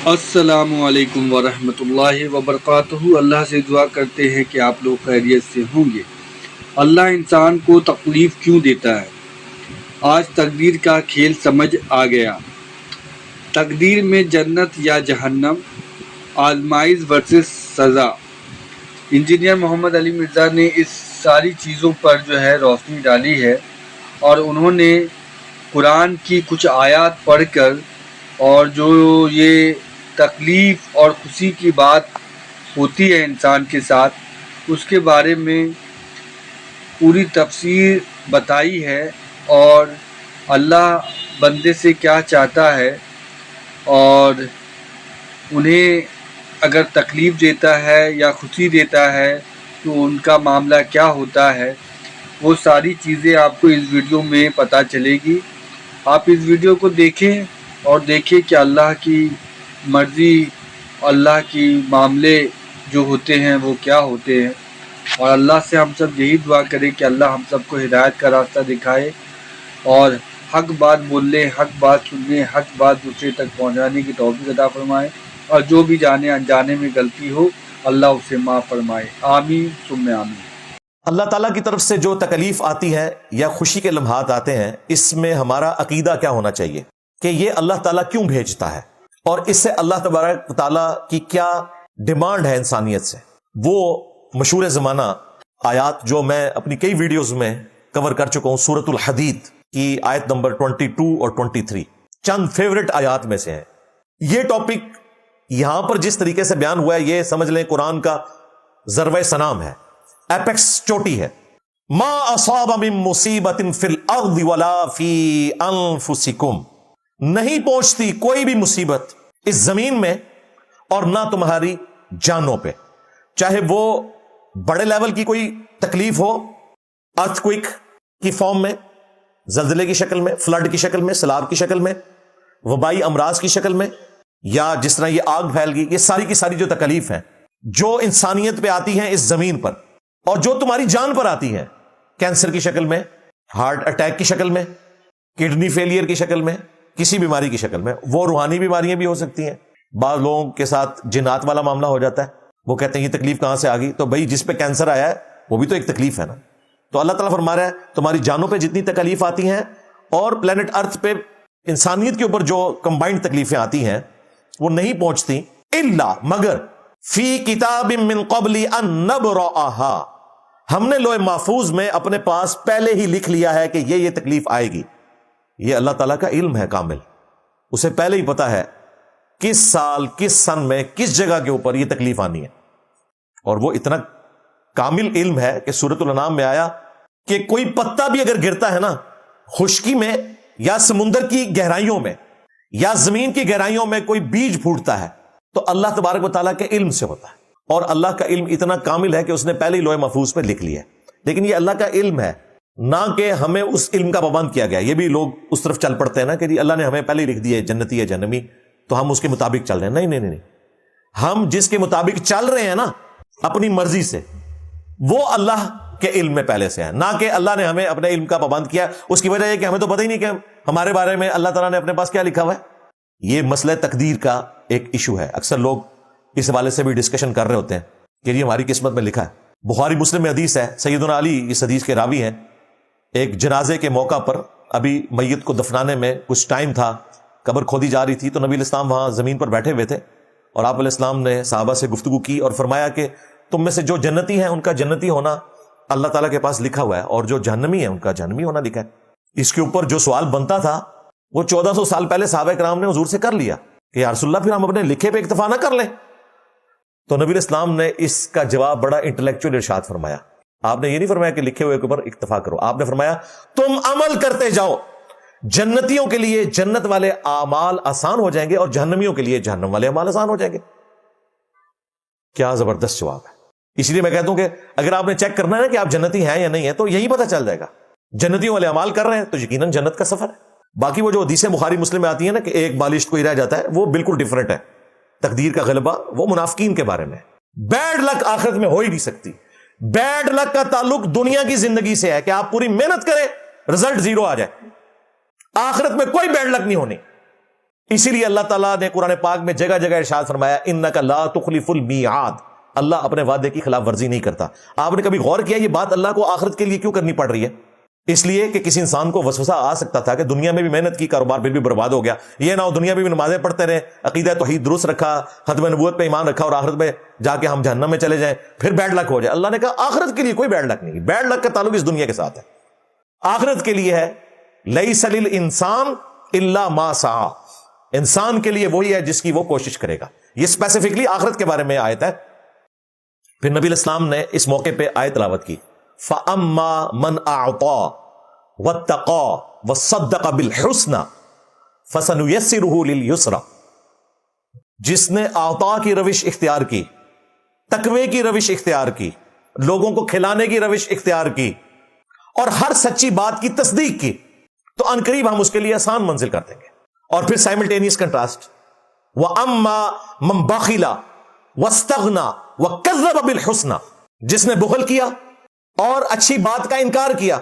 السلام علیکم ورحمۃ اللہ وبرکاتہ۔ اللہ سے دعا کرتے ہیں کہ آپ لوگ خیریت سے ہوں گے۔ اللہ انسان کو تکلیف کیوں دیتا ہے؟ آج تقدیر کا کھیل سمجھ آ گیا۔ تقدیر میں جنت یا جہنم، آزمائش ورسز سزا۔ انجینئر محمد علی مرزا نے اس ساری چیزوں پر روشنی ڈالی ہے، اور انہوں نے قرآن کی کچھ آیات پڑھ کر اور جو یہ تکلیف اور خوشی کی بات ہوتی ہے انسان کے ساتھ، اس کے بارے میں پوری تفسیر بتائی ہے، اور اللہ بندے سے کیا چاہتا ہے، اور انہیں اگر تکلیف دیتا ہے یا خوشی دیتا ہے تو ان کا معاملہ کیا ہوتا ہے، وہ ساری چیزیں آپ کو اس ویڈیو میں پتہ چلے گی۔ آپ اس ویڈیو کو دیکھیں اور دیکھیں کہ اللہ کی مرضی، اللہ کی معاملے جو ہوتے ہیں وہ کیا ہوتے ہیں، اور اللہ سے ہم سب یہی دعا کریں کہ اللہ ہم سب کو ہدایت کا راستہ دکھائے، اور حق بات بولنے، حق بات سننے، حق بات دوسرے تک پہنچانے کی توفیق عطا فرمائے، اور جو بھی جانے انجانے میں غلطی ہو اللہ اسے معاف فرمائے۔ آمین ثم آمین۔ اللہ تعالیٰ کی طرف سے جو تکلیف آتی ہے یا خوشی کے لمحات آتے ہیں، اس میں ہمارا عقیدہ کیا ہونا چاہیے کہ یہ اللہ تعالیٰ کیوں بھیجتا ہے، اور اس سے اللہ تبارک تعالیٰ کی کیا ڈیمانڈ ہے انسانیت سے۔ وہ مشہور زمانہ آیات جو میں اپنی کئی ویڈیوز میں کور کر چکا ہوں، سورۃ الحدید کی آیت نمبر 22 اور 23 چند فیورٹ آیات میں سے ہیں۔ یہ ٹاپک یہاں پر جس طریقے سے بیان ہوا ہے، یہ سمجھ لیں قرآن کا ذروہ سنام ہے، ایپیکس چوٹی ہے۔ ما اصاب من مصیبت فی الارض ولا فی انفسکم، نہیں پہنچتی کوئی بھی مصیبت اس زمین میں اور نہ تمہاری جانوں پہ، چاہے وہ بڑے لیول کی کوئی تکلیف ہو، ارتھ کوئک کی فارم میں، زلزلے کی شکل میں، فلڈ کی شکل میں، سیلاب کی شکل میں، وبائی امراض کی شکل میں، یا جس طرح یہ آگ پھیل گئی، یہ ساری کی ساری جو تکلیف ہیں جو انسانیت پہ آتی ہیں اس زمین پر، اور جو تمہاری جان پر آتی ہے، کینسر کی شکل میں، ہارٹ اٹیک کی شکل میں، کڈنی فیلئر کی شکل میں، کسی بیماری کی شکل میں، وہ روحانی بیماریاں بھی ہو سکتی ہیں۔ بعض لوگوں کے ساتھ جنات والا معاملہ ہو جاتا ہے، وہ کہتے ہیں یہ تکلیف کہاں سے آ گئی؟ تو بھائی جس پہ کینسر آیا ہے وہ بھی تو ایک تکلیف ہے نا۔ تو اللہ تعالیٰ فرما رہا ہے تمہاری جانوں پہ جتنی تکلیف آتی ہیں، اور پلینٹ ارتھ پہ انسانیت کے اوپر جو کمبائنڈ تکلیفیں آتی ہیں، وہ نہیں پہنچتی الا مگر فی کتاب من قبل ان نبرأها، ہم نے لوح محفوظ میں اپنے پاس پہلے ہی لکھ لیا ہے کہ یہ تکلیف آئے گی۔ یہ اللہ تعالیٰ کا علم ہے کامل، اسے پہلے ہی پتا ہے کس سال، کس سن میں، کس جگہ کے اوپر یہ تکلیف آنی ہے، اور وہ اتنا کامل علم ہے کہ سورۃ الانعام میں آیا کہ کوئی پتا بھی اگر گرتا ہے نا خشکی میں، یا سمندر کی گہرائیوں میں، یا زمین کی گہرائیوں میں کوئی بیج پھوٹتا ہے تو اللہ تبارک و تعالیٰ کے علم سے ہوتا ہے، اور اللہ کا علم اتنا کامل ہے کہ اس نے پہلے ہی لوح محفوظ پہ لکھ لیا ہے۔ لیکن یہ اللہ کا علم ہے، نہ کہ ہمیں اس علم کا پابند کیا گیا۔ یہ بھی لوگ اس طرف چل پڑتے ہیں نا کہ جی اللہ نے ہمیں پہلے ہی لکھ دیا ہے جنتی ہے جہنمی، تو ہم اس کے مطابق چل رہے ہیں۔ نہیں نہیں نہیں، ہم جس کے مطابق چل رہے ہیں نا اپنی مرضی سے، وہ اللہ کے علم میں پہلے سے ہے، نہ کہ اللہ نے ہمیں اپنے علم کا پابند کیا۔ اس کی وجہ یہ کہ ہمیں تو پتہ ہی نہیں کہ ہمارے بارے میں اللہ تعالیٰ نے اپنے پاس کیا لکھا ہوا ہے۔ یہ مسئلہ تقدیر کا ایک ایشو ہے، اکثر لوگ اس حوالے سے بھی ڈسکشن کر رہے ہوتے ہیں کہ یہ ہماری قسمت میں لکھا ہے۔ بخاری مسلم میں حدیث ہے، سیدنا علی اس حدیث کے راوی ہیں۔ ایک جنازے کے موقع پر ابھی میت کو دفنانے میں کچھ ٹائم تھا، قبر کھودی جا رہی تھی، تو نبی علیہ السلام وہاں زمین پر بیٹھے ہوئے تھے، اور آپ علیہ السلام نے صحابہ سے گفتگو کی اور فرمایا کہ تم میں سے جو جنتی ہیں ان کا جنتی ہونا اللہ تعالیٰ کے پاس لکھا ہوا ہے، اور جو جہنمی ہے ان کا جہنمی ہونا لکھا ہے۔ اس کے اوپر جو سوال بنتا تھا وہ 1400 سال پہلے صحابہ کرام نے حضور سے کر لیا کہ یا رسول اللہ پھر ہم اپنے لکھے پہ اکتفا نہ کر لیں۔ تو نبی علیہ السلام نے اس کا جواب بڑا انٹلیکچوئل ارشاد فرمایا۔ آپ نے یہ نہیں فرمایا کہ لکھے ہوئے کے اوپر اکتفا کرو، آپ نے فرمایا تم عمل کرتے جاؤ، جنتیوں کے لیے جنت والے اعمال آسان ہو جائیں گے، اور جہنمیوں کے لیے جہنم والے اعمال آسان ہو جائیں گے۔ کیا زبردست جواب ہے۔ اس لیے میں کہتا ہوں کہ اگر آپ نے چیک کرنا ہے کہ آپ جنتی ہیں یا نہیں ہیں تو یہی پتہ چل جائے گا۔ جنتیوں والے اعمال کر رہے ہیں تو یقیناً جنت کا سفر ہے۔ باقی وہ جو حدیثیں بخاری مسلم میں آتی ہیں نا کہ ایک بالشت کوئی رہ جاتا ہے، وہ بالکل ڈیفرنٹ ہے۔ تقدیر کا غلبہ وہ منافقین کے بارے میں۔ بیڈ لک آخرت میں ہو ہی نہیں سکتی۔ بیڈ لک کا تعلق دنیا کی زندگی سے ہے کہ آپ پوری محنت کریں، رزلٹ زیرو آ جائے۔ آخرت میں کوئی بیڈ لک نہیں ہونی۔ اسی لیے اللہ تعالیٰ نے قرآن پاک میں جگہ جگہ ارشاد فرمایا انک لا تخلف المیعاد، اللہ اپنے وعدے کی خلاف ورزی نہیں کرتا۔ آپ نے کبھی غور کیا یہ بات اللہ کو آخرت کے لیے کیوں کرنی پڑ رہی ہے؟ اس لیے کہ کسی انسان کو وسوسہ آ سکتا تھا کہ دنیا میں بھی محنت کی، کاروبار پھر بھی برباد ہو گیا، یہ نہ ہو دنیا میں بھی نمازیں پڑھتے رہے، عقیدہ توحید درست رکھا، ختم نبوت پہ ایمان رکھا، اور آخرت میں جا کے ہم جہنم میں چلے جائیں، پھر بیڈ لک ہو جائے۔ اللہ نے کہا آخرت کے لیے کوئی بیڈ لک نہیں، بیڈ لک کا تعلق اس دنیا کے ساتھ ہے، آخرت کے لیے ہے۔ لیس للانسان الا ما سعی، انسان کے لیے وہی ہے جس کی وہ کوشش کرے گا۔ یہ اسپیسیفکلی آخرت کے بارے میں آیت ہے۔ پھر نبی علیہ السلام نے اس موقع پہ آیت تلاوت کی فَأَمَّا مَنْ أَعْطَى وَاتَّقَى وَصَدَّقَ بِالْحُسْنَى فَسَنُيَسِّرُهُ لِلْيُسْرَى، جس نے اعطا کی روش اختیار کی، تقوی کی روش اختیار کی، لوگوں کو کھلانے کی روش اختیار کی، اور ہر سچی بات کی تصدیق کی، تو ان قریب ہم اس کے لیے آسان منزل کر دیں گے۔ اور پھر سائملٹینیس کنٹراسٹ وَأَمَّا مَنْ بَخِلَ وَاسْتَغْنَى وَكَذَّبَ بِالْحُسْنَى، جس نے بخل کیا اور اچھی بات کا انکار کیا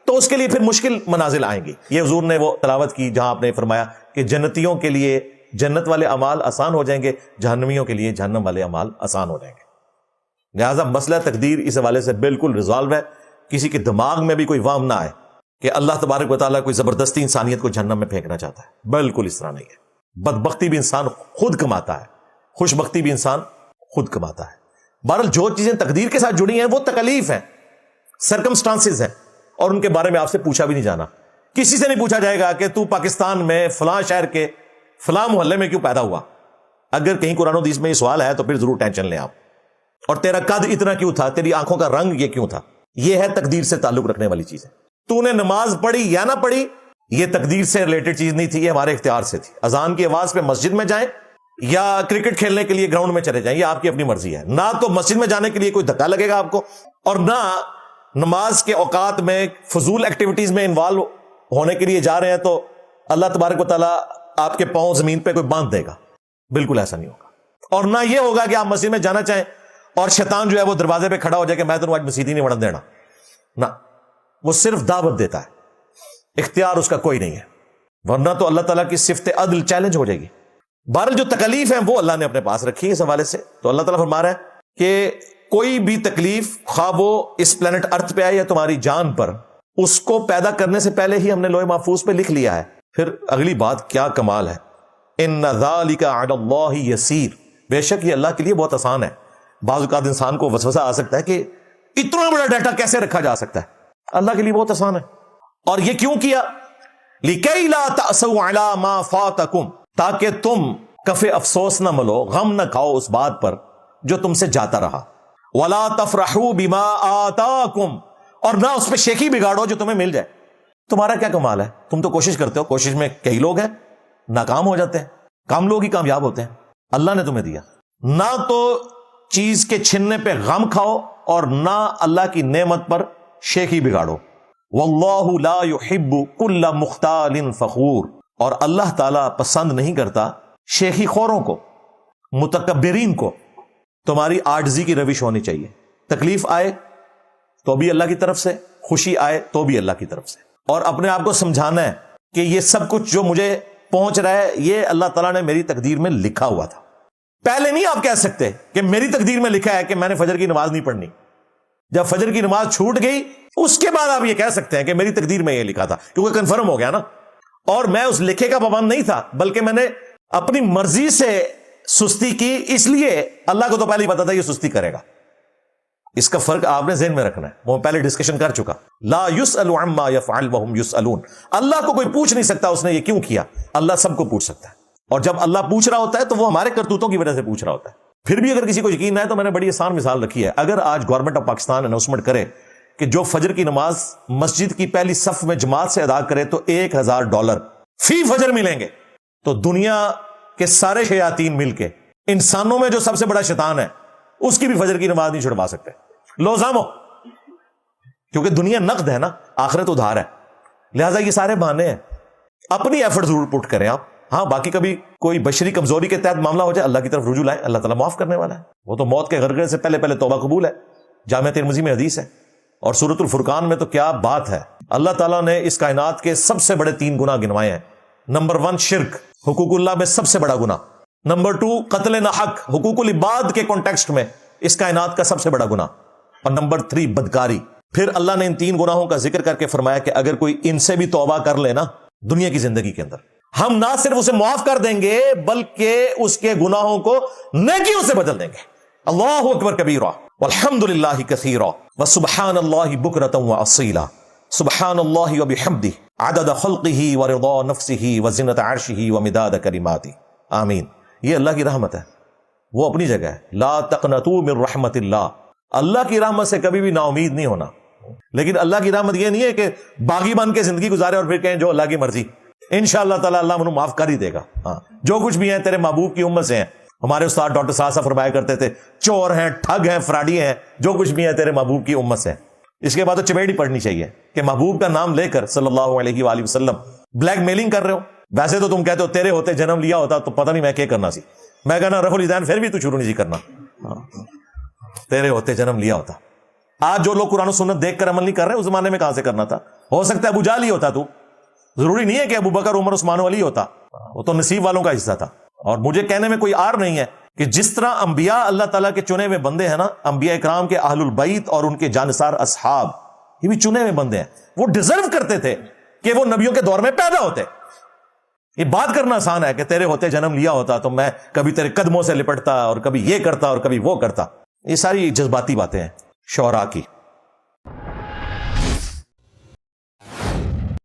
تو اس کے لیے پھر مشکل منازل آئیں گی۔ یہ حضور نے وہ تلاوت کی جہاں آپ نے فرمایا کہ جنتیوں کے لیے جنت والے اعمال آسان ہو جائیں گے، جہنمیوں کے لیے جہنم والے اعمال آسان ہو جائیں گے۔ لہذا مسئلہ تقدیر اس حوالے سے بالکل ریزالو ہے، کسی کے دماغ میں بھی کوئی وہم نہ آئے کہ اللہ تبارک و تعالیٰ کوئی زبردستی انسانیت کو جہنم میں پھینکنا چاہتا ہے، بالکل اس طرح نہیں ہے۔ بدبختی بھی انسان خود کماتا ہے، خوش بختی بھی انسان خود کماتا ہے۔ بہرحال جو چیزیں تقدیر کے ساتھ جڑی ہیں وہ تکلیف ہیں، سرکمسٹانسز ہیں، اور ان کے بارے میں آپ سے پوچھا بھی نہیں جانا۔ کسی سے نہیں پوچھا جائے گا کہ تو پاکستان میں فلاں شہر کے فلاں محلے میں کیوں پیدا ہوا۔ اگر کہیں قرآن و حدیث میں یہ سوال ہے تو پھر ضرور ٹینشن لیں آپ۔ اور تیرا قد اتنا کیوں تھا، تیری آنکھوں کا رنگ یہ کیوں تھا، یہ ہے تقدیر سے تعلق رکھنے والی چیزیں۔ تو نے نماز پڑھی یا نہ پڑھی، یہ تقدیر سے ریلیٹڈ چیز نہیں تھی، یہ ہمارے اختیار سے تھی۔ اذان کی آواز پہ مسجد میں جائیں یا کرکٹ کھیلنے کے لیے گراؤنڈ میں چلے جائیں، یہ آپ کی اپنی مرضی ہے۔ نہ تو مسجد میں جانے کے لیے کوئی دھکا لگے گا آپ کو، اور نہ نماز کے اوقات میں فضول ایکٹیویٹیز میں انوالو ہونے کے لیے جا رہے ہیں تو اللہ تبارک و تعالیٰ آپ کے پاؤں زمین پہ کوئی باندھ دے گا، بالکل ایسا نہیں ہوگا۔ اور نہ یہ ہوگا کہ آپ مسجد میں جانا چاہیں اور شیطان جو ہے وہ دروازے پہ کھڑا ہو جائے کہ میں تمہیں آج مسجد ہی نہیں وڑن دینا، نہ، وہ صرف دعوت دیتا ہے، اختیار اس کا کوئی نہیں ہے، ورنہ تو اللہ تعالیٰ کی صفت عدل چیلنج ہو جائے گی۔ بہرحال جو تکلیف ہیں وہ اللہ نے اپنے پاس رکھی ہے اس حوالے سے۔ تو اللہ تعالیٰ فرما رہا ہے کہ کوئی بھی تکلیف خواہ وہ اس پلانٹ ارتھ پہ آئے یا تمہاری جان پر، اس کو پیدا کرنے سے پہلے ہی ہم نے لوح محفوظ پہ لکھ لیا ہے۔ پھر اگلی بات کیا کمال ہے، ان ذالک علی اللہ یسیر، بے شک یہ اللہ کے لیے بہت آسان ہے۔ بعض اوقات انسان کو وسوسہ آ سکتا ہے کہ اتنا بڑا ڈیٹا کیسے رکھا جا سکتا ہے، اللہ کے لیے بہت آسان ہے۔ اور یہ کیوں کیا؟ لِكَيْ لَا تَأْسَوْا عَلَى مَا فَاتَكُمْ، تاکہ تم کف افسوس نہ ملو، غم نہ کھاؤ اس بات پر جو تم سے جاتا رہا، وَلَا تَفْرَحُوا بِمَا آتَاكُمْ، اور نہ اس پہ شیخی بگاڑو جو تمہیں مل جائے۔ تمہارا کیا کمال ہے، تم تو کوشش کرتے ہو، کوشش میں کئی لوگ ہیں ناکام ہو جاتے ہیں، کام لوگ ہی کامیاب ہوتے ہیں۔ اللہ نے تمہیں دیا، نہ تو چیز کے چھننے پہ غم کھاؤ اور نہ اللہ کی نعمت پر شیخی بگاڑو۔ واللہ لا يحب کل مختال فخور، اور اللہ تعالیٰ پسند نہیں کرتا شیخی خوروں کو، متکبرین کو۔ تمہاری عاجزی کی روش ہونی چاہیے، تکلیف آئے تو بھی اللہ کی طرف سے، خوشی آئے تو بھی اللہ کی طرف سے، اور اپنے آپ کو سمجھانا ہے کہ یہ سب کچھ جو مجھے پہنچ رہا ہے یہ اللہ تعالیٰ نے میری تقدیر میں لکھا ہوا تھا۔ پہلے نہیں آپ کہہ سکتے کہ میری تقدیر میں لکھا ہے کہ میں نے فجر کی نماز نہیں پڑھنی، جب فجر کی نماز چھوٹ گئی اس کے بعد آپ یہ کہہ سکتے ہیں کہ میری تقدیر میں یہ لکھا تھا، کیونکہ کنفرم ہو گیا نا، اور میں اس لکھے کا پابند نہیں تھا، بلکہ میں نے اپنی مرضی سے سستی کی، اس لیے اللہ کو تو پہلے ہی پتا تھا یہ سستی کرے گا۔ اس کا فرق آپ نے ذہن میں رکھنا ہے، وہ پہلے ڈسکشن کر چکا۔ لا يسأل عما يفعل وهم يسألون، اللہ کو کوئی پوچھ نہیں سکتا اس نے یہ کیوں کیا، اللہ سب کو پوچھ سکتا ہے، اور جب اللہ پوچھ رہا ہوتا ہے تو وہ ہمارے کرتوتوں کی وجہ سے پوچھ رہا ہوتا ہے۔ پھر بھی اگر کسی کو یقین نہ ہے تو میں نے بڑی آسان مثال رکھی ہے، اگر آج گورنمنٹ آف پاکستان اناؤنسمنٹ کرے کہ جو فجر کی نماز مسجد کی پہلی صف میں جماعت سے ادا کرے تو $1000 فی فجر ملیں گے، تو دنیا کے سارے شیاطین مل کے انسانوں میں جو سب سے بڑا شیطان ہے اس کی بھی فجر کی نماز نہیں چھڑوا سکتے۔ لو زامو، کیونکہ دنیا نقد ہے نا، آخرت ادھار ہے، لہذا یہ سارے بہانے ہیں۔ اپنی ایفرٹ ضرور پٹ کریں آپ، ہاں باقی کبھی کوئی بشری کمزوری کے تحت معاملہ ہو جائے اللہ کی طرف رجوع لائیں، اللہ تعالیٰ معاف کرنے والا ہے، وہ تو موت کے غرغرے سے پہلے پہلے توبہ قبول ہے، جامعہ ترمذی میں حدیث ہے، اور سورۃ الفرقان میں تو کیا بات ہے۔ اللہ تعالیٰ نے اس کائنات کے سب سے بڑے 3 گناہ گنوائے ہیں۔ نمبر 1 شرک، حقوق اللہ میں سب سے بڑا گناہ. نمبر 2 قتل نہ حق، حقوق العباد کے کانٹیکسٹ میں اس کائنات کا سب سے بڑا گناہ. اور نمبر 3 بدکاری. پھر اللہ نے ان 3 گناہوں کا ذکر کر کے فرمایا کہ اگر کوئی ان سے بھی توبہ کر لے نا دنیا کی زندگی کے اندر، ہم نہ صرف اسے معاف کر دیں گے بلکہ اس کے گناہوں کو نیکیوں سے بدل دیں گے. اللہ اکبر کبیرہ والحمد للہ کثیرہ وسبحان اللہ بکرۃ واصیلا. سبحان اللہ وبحمدہ عدد خلقہ ورضا نفسہ وزنۃ عرشہ ومداد کلماتہ. آمین. یہ اللہ کی رحمت ہے، وہ اپنی جگہ ہے. لا تقنطوا من رحمت اللہ. اللہ کی رحمت سے کبھی بھی نا امید نہیں ہونا. لیکن اللہ کی رحمت یہ نہیں ہے کہ باغی بن کے زندگی گزارے اور پھر کہیں جو اللہ کی مرضی. انشاءاللہ تعالی اللہ منو معاف کر ہی دے گا. ہاں جو کچھ بھی ہیں تیرے محبوب کی امت سے ہیں. ہمارے استاد ڈاکٹر صاحب فرمایا کرتے تھے چور ہیں، ٹھگ ہیں، فراڈی ہیں، جو کچھ بھی ہیں تیرے محبوب کی امت سے ہیں. اس کے بعد تو چپیڑی پڑھنی چاہیے کہ محبوب کا نام لے کر صلی اللہ علیہ وآلہ وسلم بلیک میلنگ کر رہے ہو. ویسے تو تم کہتے ہو تیرے ہوتے جنم لیا ہوتا تو پتہ نہیں میں کیا کرنا سی. میں کہنا رف الدین پھر بھی تو شروع نہیں سی کرنا. تیرے ہوتے جنم لیا ہوتا. آج جو لوگ قرآن و سنت دیکھ کر عمل نہیں کر رہے اس زمانے میں کہاں سے کرنا تھا؟ ہو سکتا ہے ابو جہل ہی ہوتا. تو ضروری نہیں ہے کہ ابو بکر، عمر، عثمان و علی ہوتا. وہ تو نصیب والوں کا حصہ تھا. اور مجھے کہنے میں کوئی عار نہیں ہے کہ جس طرح انبیاء اللہ تعالیٰ کے چنے ہوئے بندے ہیں نا، انبیاء اکرام کے اہل البیت اور ان کے جانثار اصحاب یہ بھی چنے ہوئے بندے ہیں. وہ ڈیزرو کرتے تھے کہ وہ نبیوں کے دور میں پیدا ہوتے. یہ بات کرنا آسان ہے کہ تیرے ہوتے جنم لیا ہوتا تو میں کبھی تیرے قدموں سے لپٹتا اور کبھی یہ کرتا اور کبھی وہ کرتا. یہ ساری جذباتی باتیں ہیں شعراء کی.